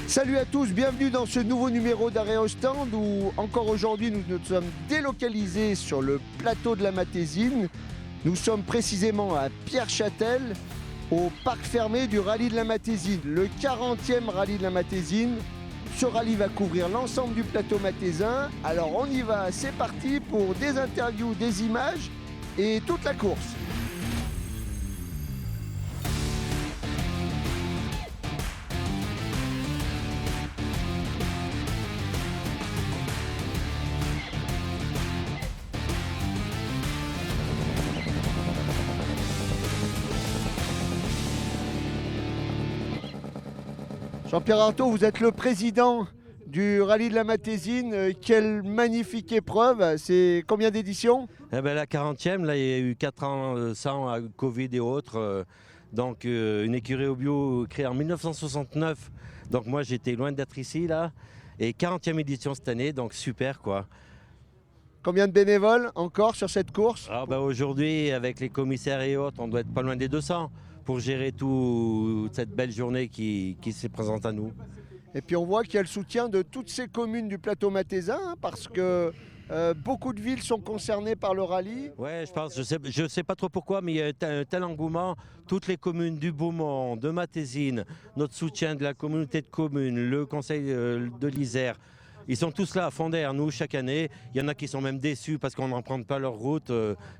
Salut à tous, bienvenue dans ce nouveau numéro d'Arrêt au Stand où encore aujourd'hui nous nous sommes délocalisés sur le plateau de la Matésine. Nous sommes précisément à Pierre-Châtel, au parc fermé du rallye de la Matésine, le 40e rallye de la Matésine. Ce rallye va couvrir l'ensemble du plateau matésin. Alors on y va, c'est parti pour des interviews, des images et toute la course. Jean-Pierre Artaud, vous êtes le président du rallye de la Matésine. Quelle magnifique épreuve. C'est combien d'éditions? La 40e, là, il y a eu 4 ans sans Covid et autres. Donc une écurie au bio créée en 1969. Donc moi j'étais loin d'être ici là. Et 40e édition cette année, donc super quoi. Combien de bénévoles encore sur cette course? Aujourd'hui, avec les commissaires et autres, on doit être pas loin des 200 pour gérer toute cette belle journée qui se présente à nous. Et puis on voit qu'il y a le soutien de toutes ces communes du plateau matésin, parce que beaucoup de villes sont concernées par le rallye. Ouais, je sais pas trop pourquoi, mais il y a un tel engouement. Toutes les communes du Beaumont, de Matésine, notre soutien de la communauté de communes, le conseil de l'Isère, ils sont tous là à fond derrière nous chaque année. Il y en a qui sont même déçus parce qu'on n'emprunte pas leur route.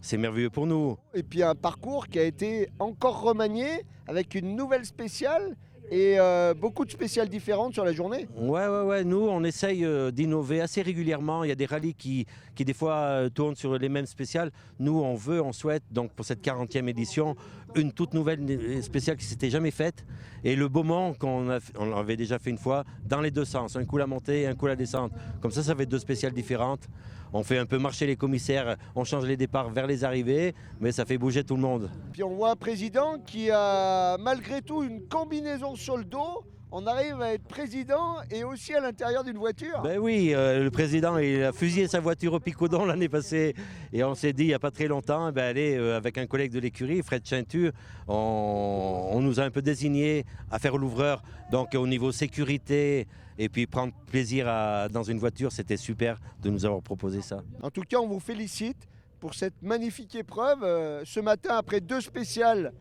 C'est merveilleux pour nous. Et puis un parcours qui a été encore remanié avec une nouvelle spéciale et beaucoup de spéciales différentes sur la journée. Ouais. Nous, on essaye d'innover assez régulièrement. Il y a des rallyes qui des fois, tournent sur les mêmes spéciales. Nous, on souhaite, donc pour cette 40e édition, une toute nouvelle spéciale qui ne s'était jamais faite. Et le Beaumont, on l'avait déjà fait une fois, dans les deux sens. Un coup la montée et un coup la descente. Comme ça fait deux spéciales différentes. On fait un peu marcher les commissaires, on change les départs vers les arrivées, mais ça fait bouger tout le monde. Puis on voit un président qui a malgré tout une combinaison sur le dos. On arrive à être président et aussi à l'intérieur d'une voiture. Ben oui, le président il a fusillé sa voiture au Picodon l'année passée et on s'est dit il n'y a pas très longtemps, allez, avec un collègue de l'écurie, Fred Chintu, on nous a un peu désigné à faire l'ouvreur. Donc au niveau sécurité et puis prendre plaisir dans une voiture, c'était super de nous avoir proposé ça. En tout cas, on vous félicite pour cette magnifique épreuve. Ce matin, après 2 spéciales,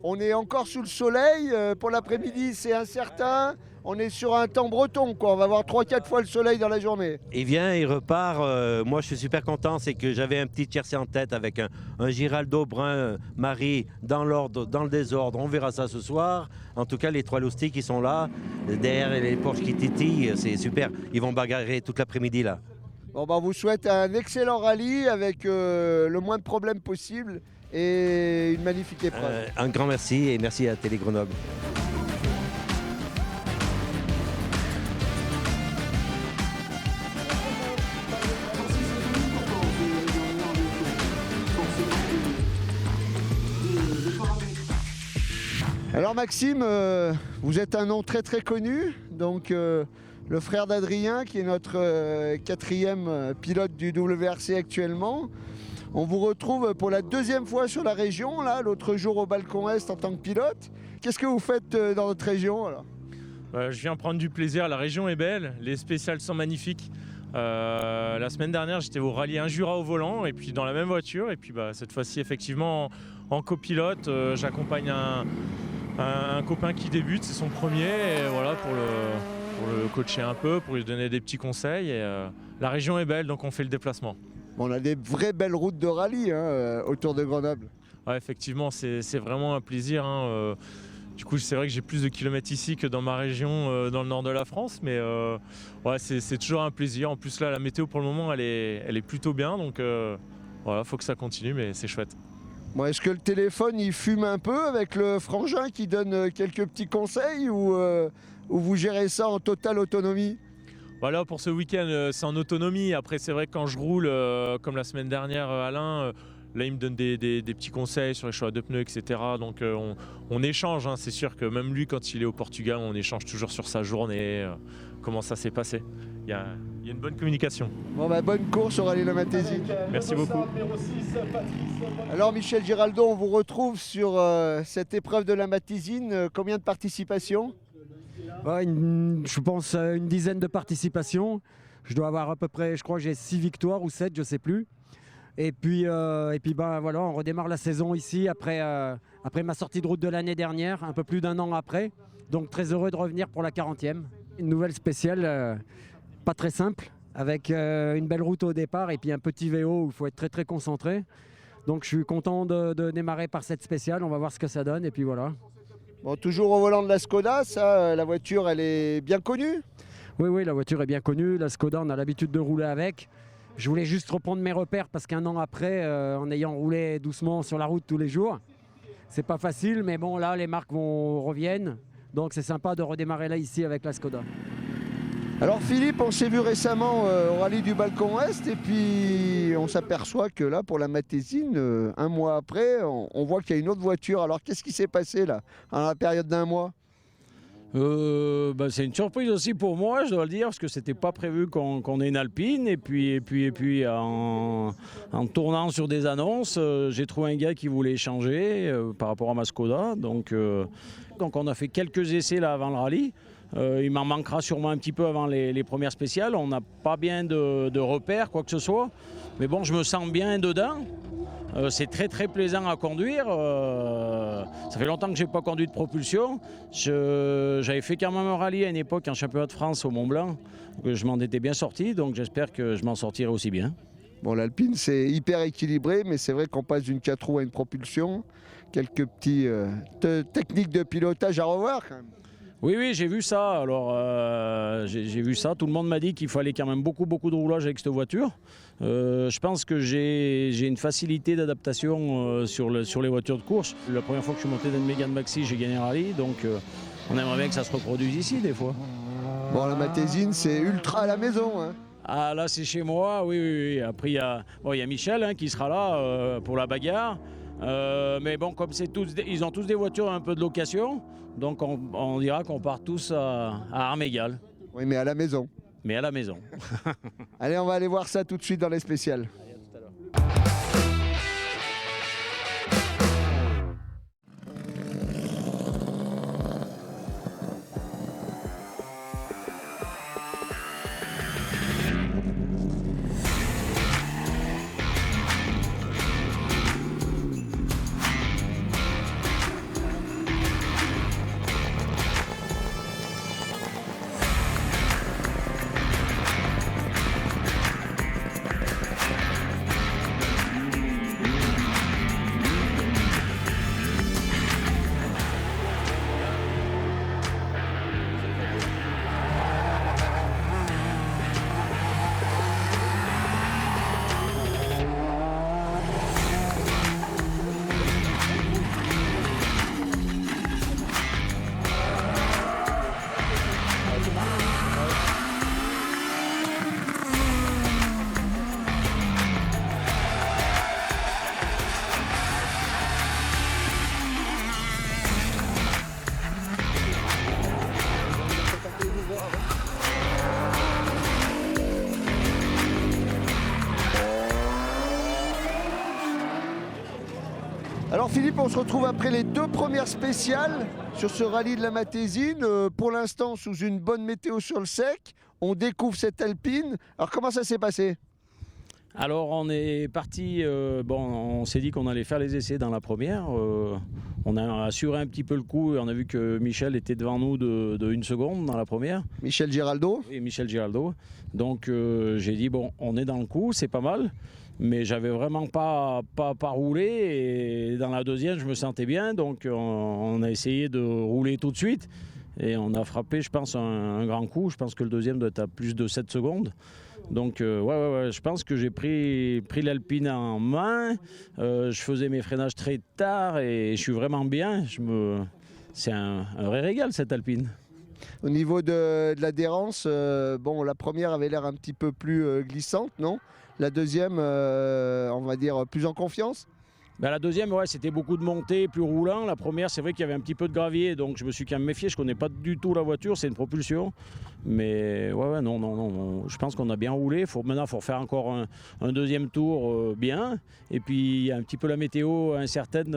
on est encore sous le soleil. Pour l'après-midi, c'est incertain. On est sur un temps breton, quoi. On va avoir 3-4 fois le soleil dans la journée. Il vient, il repart. Moi, je suis super content. C'est que j'avais un petit tiercé en tête avec un Giraldo brun Marie dans l'ordre, dans le désordre. On verra ça ce soir. En tout cas, les 3 loustiques qui sont là, derrière les Porsche qui titillent, c'est super. Ils vont bagarrer toute l'après-midi là. On vous souhaite un excellent rallye avec le moins de problèmes possible et une magnifique épreuve. Un grand merci et merci à Télé Grenoble. Alors Maxime, vous êtes un nom très très connu, donc le frère d'Adrien qui est notre 4e pilote du WRC actuellement. On vous retrouve pour la 2e fois sur la région, là, l'autre jour au Balcon Est en tant que pilote. Qu'est-ce que vous faites dans notre région alors? Je viens prendre du plaisir, la région est belle, les spéciales sont magnifiques. La semaine dernière, j'étais au rallye Injura au volant et puis dans la même voiture. Et puis cette fois-ci, effectivement, en copilote, j'accompagne un copain qui débute, c'est son premier, et voilà, pour le coacher un peu, pour lui donner des petits conseils. Et, la région est belle, donc on fait le déplacement. On a des vraies belles routes de rallye autour de Grenoble. Ouais, effectivement, c'est vraiment un plaisir. Du coup, c'est vrai que j'ai plus de kilomètres ici que dans ma région, dans le nord de la France. Mais c'est toujours un plaisir. En plus, là, la météo, pour le moment, elle est plutôt bien. Donc, voilà, faut que ça continue, mais c'est chouette. Bon, est-ce que le téléphone, il fume un peu avec le frangin qui donne quelques petits conseils ou vous gérez ça en totale autonomie? Voilà, pour ce week-end, c'est en autonomie. Après, c'est vrai que quand je roule, comme la semaine dernière, Alain, là, il me donne des petits conseils sur les choix de pneus, etc. Donc, on échange. C'est sûr que même lui, quand il est au Portugal, on échange toujours sur sa journée, comment ça s'est passé. Il y a une bonne communication. Bon, bonne course au rallye de la Matésine. Merci beaucoup. Alors, Michel Giraldo, on vous retrouve sur cette épreuve de la Matésine. Combien de participations? Ouais, je pense une dizaine de participations. Je dois avoir à peu près, je crois que j'ai 6 victoires ou 7, je ne sais plus. Et puis ben, voilà, on redémarre la saison ici après ma sortie de route de l'année dernière, un peu plus d'un an après. Donc très heureux de revenir pour la 40e. Une nouvelle spéciale, pas très simple, avec une belle route au départ et puis un petit VO où il faut être très très concentré. Donc je suis content de démarrer par cette spéciale, on va voir ce que ça donne et puis voilà. Bon, toujours au volant de la Skoda, ça, la voiture, elle est bien connue? Oui, la voiture est bien connue. La Skoda, on a l'habitude de rouler avec. Je voulais juste reprendre mes repères parce qu'un an après, en ayant roulé doucement sur la route tous les jours, c'est pas facile. Mais bon, là, les marques reviennent. Donc c'est sympa de redémarrer là, ici, avec la Skoda. Alors Philippe, on s'est vu récemment au rallye du Balcon Est et puis on s'aperçoit que là, pour la Matésine, un mois après, on voit qu'il y a une autre voiture. Alors qu'est-ce qui s'est passé là, dans la période d'un mois? C'est une surprise aussi pour moi, je dois le dire, parce que c'était pas prévu qu'on ait une Alpine. Et puis en tournant sur des annonces, j'ai trouvé un gars qui voulait échanger par rapport à ma Skoda. Donc on a fait quelques essais là avant le rallye. Il m'en manquera sûrement un petit peu avant les premières spéciales. On n'a pas bien de repères, quoi que ce soit. Mais bon, je me sens bien dedans. C'est très très plaisant à conduire. Ça fait longtemps que je n'ai pas conduit de propulsion. J'avais fait quand même un rallye à une époque en championnat de France au Mont Blanc. Je m'en étais bien sorti, donc j'espère que je m'en sortirai aussi bien. Bon, l'Alpine, c'est hyper équilibré, mais c'est vrai qu'on passe d'une 4 roues à une propulsion. Quelques petites techniques de pilotage à revoir quand même. Oui, j'ai vu ça. Alors, j'ai vu ça. Tout le monde m'a dit qu'il fallait quand même beaucoup de roulage avec cette voiture. Je pense que j'ai une facilité d'adaptation sur les voitures de course. La première fois que je suis monté dans une Mégane Maxi, j'ai gagné un rallye. Donc, on aimerait bien que ça se reproduise ici, des fois. Bon, la Matésine, c'est ultra à la maison, hein. Ah, là, c'est chez moi. Oui. Après, il y a Michel qui sera là pour la bagarre. Mais bon, comme ils ont tous des voitures un peu de location, donc on dira qu'on part tous à armes égales. Oui, mais à la maison. Mais à la maison. Allez, on va aller voir ça tout de suite dans les spéciales. Alors Philippe, on se retrouve après les 2 premières spéciales sur ce rallye de la Matésine. Pour l'instant, sous une bonne météo sur le sec, on découvre cette Alpine. Alors comment ça s'est passé? Alors on est parti, on s'est dit qu'on allait faire les essais dans la première. On a assuré un petit peu le coup et on a vu que Michel était devant nous de 1 seconde dans la première. Michel Giraldo? Oui, Michel Giraldo. Donc j'ai dit, bon, on est dans le coup, c'est pas mal. Mais j'avais vraiment pas roulé et dans la deuxième je me sentais bien, donc on a essayé de rouler tout de suite et on a frappé, je pense, un grand coup. Je pense que le deuxième doit être à plus de 7 secondes. Donc ouais, je pense que j'ai pris l'Alpine en main. Je faisais mes freinages très tard et je suis vraiment bien. C'est un vrai régal cette Alpine. Au niveau de l'adhérence, la première avait l'air un petit peu plus glissante, non? La deuxième, on va dire, plus en confiance? La deuxième, ouais, c'était beaucoup de montée, plus roulant. La première, c'est vrai qu'il y avait un petit peu de gravier, donc je me suis quand même méfié. Je ne connais pas du tout la voiture, c'est une propulsion. Mais non, je pense qu'on a bien roulé. Maintenant, il faut faire encore un deuxième tour bien. Et puis, il y a un petit peu la météo incertaine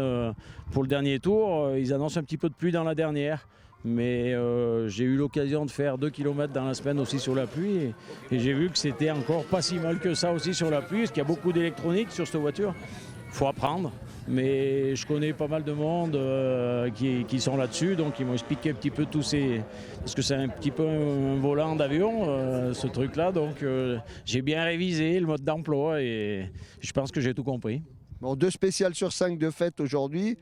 pour le dernier tour. Ils annoncent un petit peu de pluie dans la dernière. Mais j'ai eu l'occasion de faire 2 km dans la semaine aussi sur la pluie. Et j'ai vu que c'était encore pas si mal que ça aussi sur la pluie, parce qu'il y a beaucoup d'électronique sur cette voiture. Il faut apprendre. Mais je connais pas mal de monde qui sont là-dessus, donc ils m'ont expliqué un petit peu tous ces... Parce que c'est un petit peu un volant d'avion, ce truc-là. Donc j'ai bien révisé le mode d'emploi et je pense que j'ai tout compris. Bon, 2 spéciales sur 5 de fête aujourd'hui.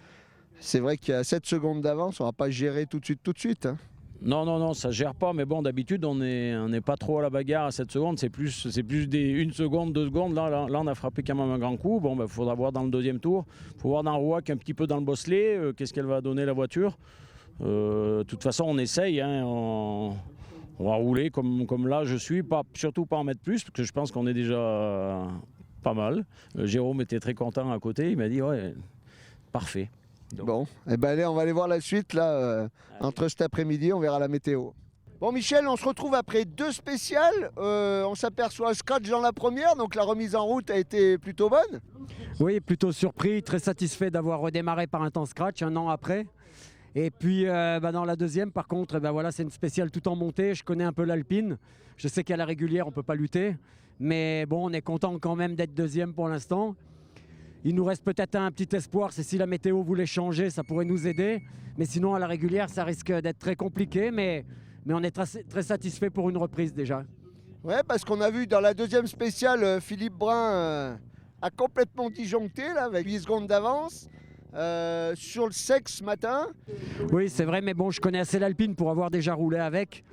C'est vrai qu'il y a 7 secondes d'avance, on ne va pas gérer tout de suite. Hein. Non, ça ne gère pas, mais bon, d'habitude, on n'est pas trop à la bagarre à 7 secondes, c'est plus des 1 seconde, 2 secondes. Là, on a frappé quand même un grand coup. Bon, il faudra voir dans le deuxième tour. Il faut voir dans Rouac un petit peu dans le bosselet, qu'est-ce qu'elle va donner la voiture. De toute façon, on essaye, hein, on va rouler comme là je suis, surtout pas en mettre plus, parce que je pense qu'on est déjà pas mal. Jérôme était très content à côté, il m'a dit, ouais, parfait. Donc. Bon, eh ben allez, on va aller voir la suite là. Entre cet après-midi, on verra la météo. Bon Michel, on se retrouve après 2 spéciales. On s'aperçoit scratch dans la première, donc la remise en route a été plutôt bonne. Oui, plutôt surpris, très satisfait d'avoir redémarré par un temps scratch 1 an après. Et puis dans la deuxième, par contre, voilà, c'est une spéciale tout en montée. Je connais un peu l'Alpine. Je sais qu'à la régulière, on ne peut pas lutter. Mais bon, on est content quand même d'être deuxième pour l'instant. Il nous reste peut-être un petit espoir, c'est si la météo voulait changer, ça pourrait nous aider. Mais sinon, à la régulière, ça risque d'être très compliqué. Mais on est très satisfait pour une reprise déjà. Ouais, parce qu'on a vu dans la deuxième spéciale, Philippe Brun a complètement disjoncté là, avec 8 secondes d'avance. Sur le sec ce matin. Oui, c'est vrai, mais bon, je connais assez l'Alpine pour avoir déjà roulé avec.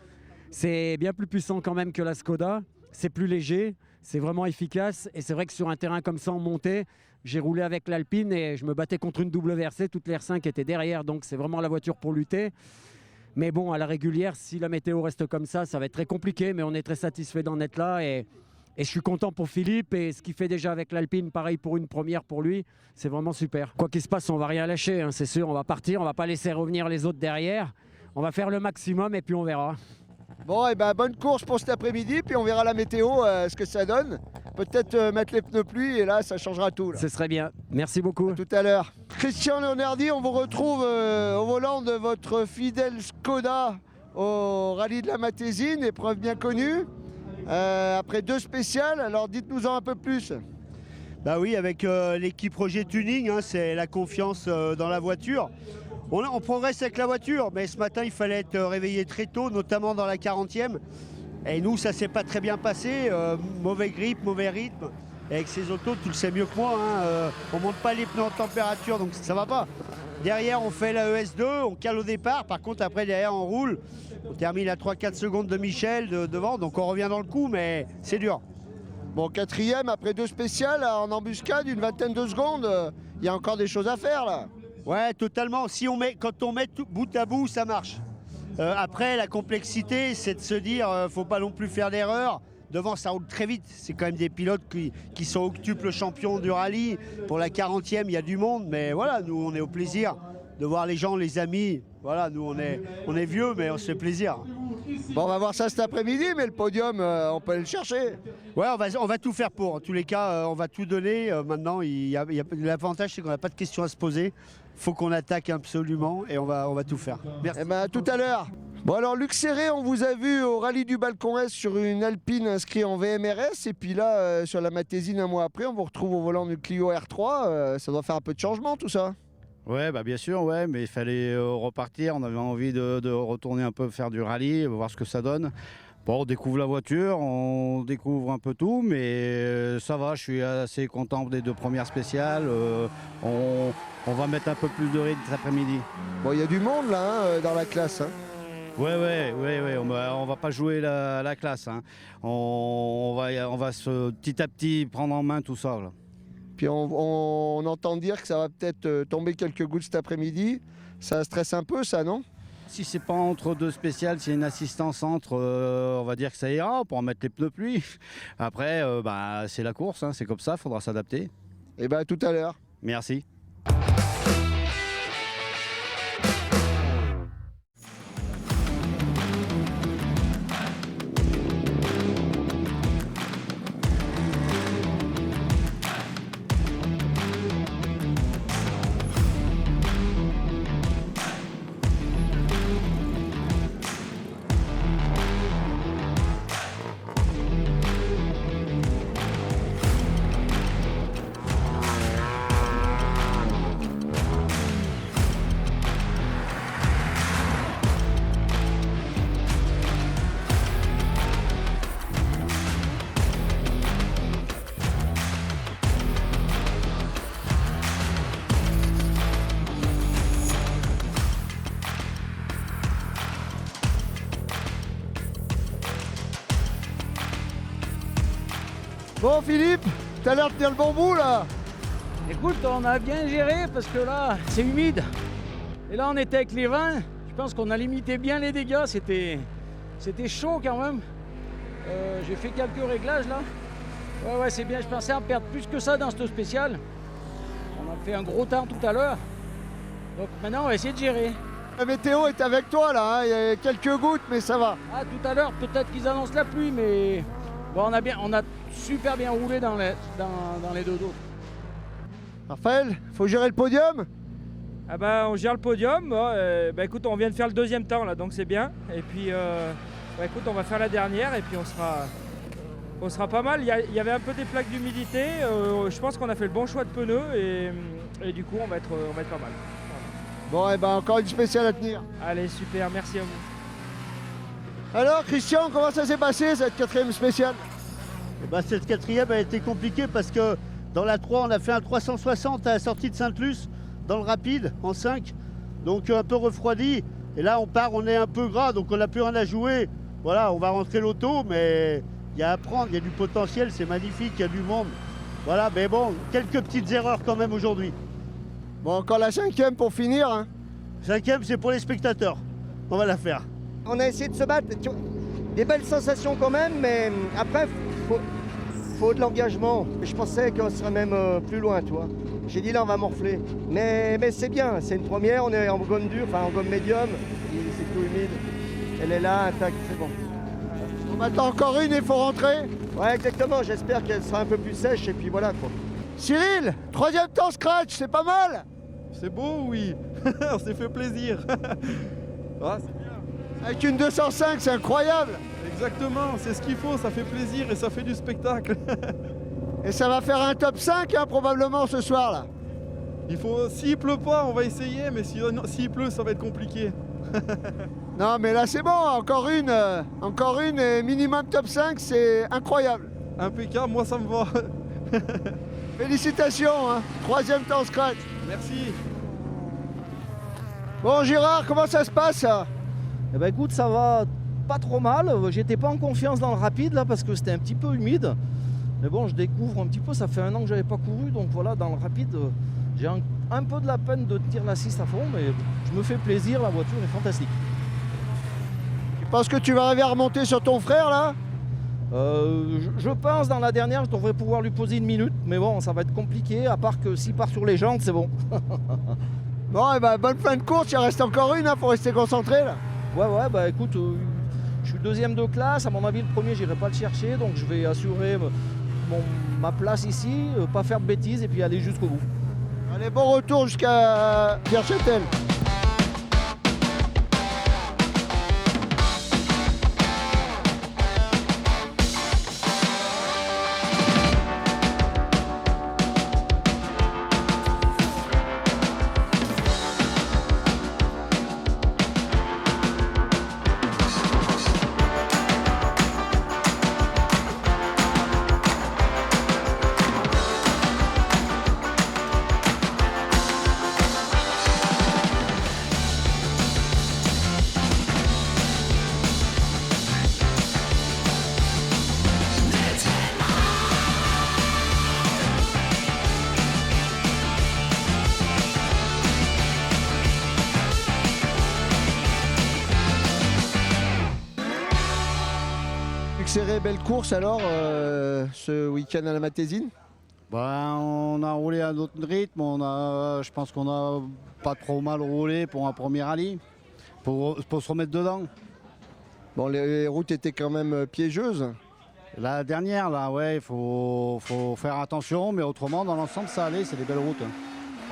C'est bien plus puissant quand même que la Skoda. C'est plus léger, c'est vraiment efficace. Et c'est vrai que sur un terrain comme ça en montée, j'ai roulé avec l'Alpine et je me battais contre une WRC. Toutes les R5 étaient derrière, donc c'est vraiment la voiture pour lutter. Mais bon, à la régulière, si la météo reste comme ça va être très compliqué. Mais on est très satisfait d'en être là. Et je suis content pour Philippe et ce qu'il fait déjà avec l'Alpine, pareil pour une première pour lui, c'est vraiment super. Quoi qu'il se passe, on va rien lâcher, hein, c'est sûr, on va partir, on va pas laisser revenir les autres derrière. On va faire le maximum et puis on verra. Bon, et ben bonne course pour cet après-midi, puis on verra la météo, ce que ça donne. Peut-être mettre les pneus pluie et là, ça changera tout. Là. Ce serait bien. Merci beaucoup. À tout à l'heure. Christian Leonardi, on vous retrouve au volant de votre fidèle Skoda au rallye de la Matésine, épreuve bien connue. Après 2 spéciales, alors dites-nous-en un peu plus. Bah oui, avec l'équipe Projet Tuning, hein, c'est la confiance dans la voiture. On progresse avec la voiture, mais ce matin il fallait être réveillé très tôt, notamment dans la 40e. Et nous, ça s'est pas très bien passé, mauvais grip, mauvais rythme. Et avec ces autos, tu le sais mieux que moi, hein, on monte pas les pneus en température, donc ça va pas. Derrière, on fait la ES2, on cale au départ. Par contre, après, derrière, on roule. On termine à 3-4 secondes de Michel devant, donc on revient dans le coup, mais c'est dur. Bon, 4e, après 2 spéciales, en embuscade, une vingtaine de secondes, il y a encore des choses à faire, là. Ouais, totalement. Quand on met tout bout à bout, ça marche. Après, la complexité, c'est de se dire, faut pas non plus faire d'erreur. Devant, ça roule très vite. C'est quand même des pilotes qui sont octuples champions du rallye. Pour la 40e, il y a du monde, mais voilà, nous, on est au plaisir de voir les gens, les amis. Voilà, nous, on est vieux, mais on se fait plaisir. Bon, on va voir ça cet après-midi, mais le podium, on peut aller le chercher. Ouais, on va tout faire pour. En tous les cas, on va tout donner. Maintenant, l'avantage, c'est qu'on n'a pas de questions à se poser. Il faut qu'on attaque absolument et on va tout faire. Merci. Eh ben, à tout à l'heure. Bon, alors, Luc Serré, on vous a vu au rallye du Balcon Est sur une Alpine inscrite en VMRS. Et puis là, sur la Matésine, un mois après, on vous retrouve au volant du Clio R3. Ça doit faire un peu de changement, tout ça. Ouais, bah bien sûr, ouais, mais il fallait repartir. On avait envie de retourner un peu faire du rallye, voir ce que ça donne. Bon, on découvre la voiture, on découvre un peu tout, mais ça va, je suis assez content des 2 premières spéciales. On va mettre un peu plus de rythme cet après-midi. Bon, il y a du monde là, dans la classe. Hein. Ouais, on va pas jouer la classe. Hein. On va petit à petit prendre en main tout ça. Là. Puis on entend dire que ça va peut-être tomber quelques gouttes cet après-midi. Ça stresse un peu, ça, non? Si c'est pas entre 2 spéciales, s'il y a une assistance entre, on va dire que ça ira, on pourra mettre les pneus pluie. Après, c'est la course, hein, c'est comme ça, il faudra s'adapter. Et bien, à tout à l'heure. Merci. Bon Philippe, t'as l'air de tenir le bon bout là. Écoute, on a bien géré parce que là, c'est humide. Et là, on était avec les vins. Je pense qu'on a limité bien les dégâts. C'était chaud quand même. J'ai fait quelques réglages là. Ouais, c'est bien. Je pensais en perdre plus que ça dans ce spécial. On a fait un gros temps tout à l'heure. Donc maintenant, on va essayer de gérer. La météo est avec toi là, hein. Il y a quelques gouttes mais ça va. Ah, tout à l'heure, peut-être qu'ils annoncent la pluie, mais bon, on a super bien roulé dans les deux autres. Raphaël, faut gérer le podium. Ah bah, on gère le podium. Bah, écoute, on vient de faire le deuxième temps là, donc c'est bien. Et puis, bah, écoute, on va faire la dernière et puis on sera pas mal. Il y avait un peu des plaques d'humidité. Je pense qu'on a fait le bon choix de pneus et du coup, on va être pas mal. Bon, et ben encore une spéciale à tenir. Allez, super, merci à vous. Alors Christian, comment ça s'est passé cette 4e spéciale? Eh ben, cette 4e a été compliquée parce que dans la 3, on a fait un 360 à la sortie de Sainte-Luce, dans le rapide, en 5. Donc un peu refroidi. Et là, on part, on est un peu gras, donc on n'a plus rien à jouer. Voilà, on va rentrer l'auto, mais il y a à prendre, il y a du potentiel, c'est magnifique, il y a du monde. Voilà, mais bon, quelques petites erreurs quand même aujourd'hui. Bon, encore la 5e pour finir. Hein. 5e, c'est pour les spectateurs. On va la faire. On a essayé de se battre. Des belles sensations quand même, mais après, faut de l'engagement. Je pensais qu'on serait même plus loin, tu vois. J'ai dit là, on va morfler. Mais c'est bien, c'est une première, on est en gomme dure, enfin en gomme médium. C'est tout humide. Elle est là, intacte, c'est bon. On attend encore une et il faut rentrer. Ouais, exactement, j'espère qu'elle sera un peu plus sèche et puis voilà quoi. Cyril, 3e temps scratch, c'est pas mal. C'est beau, oui. On s'est fait plaisir. Ah, c'est bien. Avec une 205, c'est incroyable. Exactement, c'est ce qu'il faut, ça fait plaisir et ça fait du spectacle. Et ça va faire un top 5 hein, probablement ce soir là. S'il pleut pas, on va essayer, mais s'il pleut, ça va être compliqué. Non mais là c'est bon, encore une et minimum top 5, c'est incroyable. Impeccable, moi ça me va. Félicitations, hein. 3e temps scratch. Merci. Bon Gérard, comment ça se passe? Eh ben écoute, ça va pas trop mal. J'étais pas en confiance dans le rapide là parce que c'était un petit peu humide. Mais bon, je découvre un petit peu, ça fait un an que j'avais pas couru, donc voilà, dans le rapide, j'ai un peu de la peine de tenir l'assist à fond, mais je me fais plaisir, la voiture est fantastique. Tu penses que tu vas arriver à remonter sur ton frère là? Je pense dans la dernière, je devrais pouvoir lui poser une minute, mais bon, ça va être compliqué, à part que s'il part sur les jantes, c'est bon. Bon, et ben bonne fin de course, il en reste encore une, hein, faut rester concentré là. Ouais, bah écoute, je suis 2e de classe, à mon avis le premier j'irai pas le chercher, donc je vais assurer ma place ici, pas faire de bêtises et puis aller jusqu'au bout. Allez, bon retour jusqu'à Pierre-Châtel. Serré, belle course alors ce week-end à la Matésine? On a roulé à notre rythme, je pense qu'on a pas trop mal roulé pour un premier rallye, pour se remettre dedans. Bon, les routes étaient quand même piégeuses. La dernière, là, ouais, il faut faire attention, mais autrement, dans l'ensemble, ça allait, c'est des belles routes.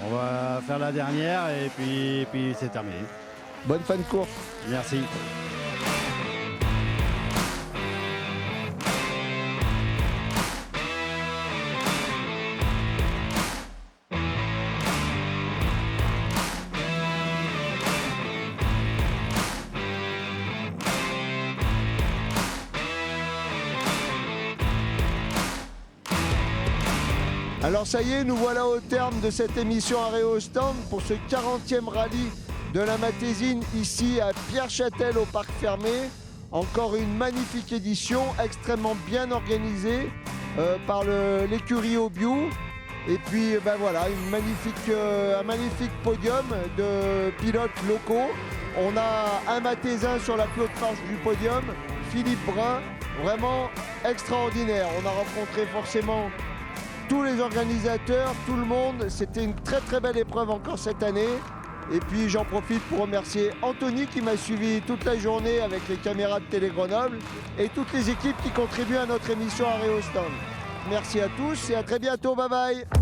On va faire la dernière et puis c'est terminé. Bonne fin de course. Merci. Alors ça y est, nous voilà au terme de cette émission Arrêt au stand pour ce 40e rallye de la Matésine ici à Pierre-Châtel au Parc Fermé. Encore une magnifique édition, extrêmement bien organisée. par l'écurie Obio. Et puis ben voilà, un magnifique podium de pilotes locaux. On a un Mathésin sur la plus haute marche du podium, Philippe Brun, vraiment extraordinaire. On a rencontré forcément tous les organisateurs, tout le monde. C'était une très très belle épreuve encore cette année. Et puis j'en profite pour remercier Anthony qui m'a suivi toute la journée avec les caméras de Télé Grenoble et toutes les équipes qui contribuent à notre émission Aréostand. Merci à tous et à très bientôt, bye bye.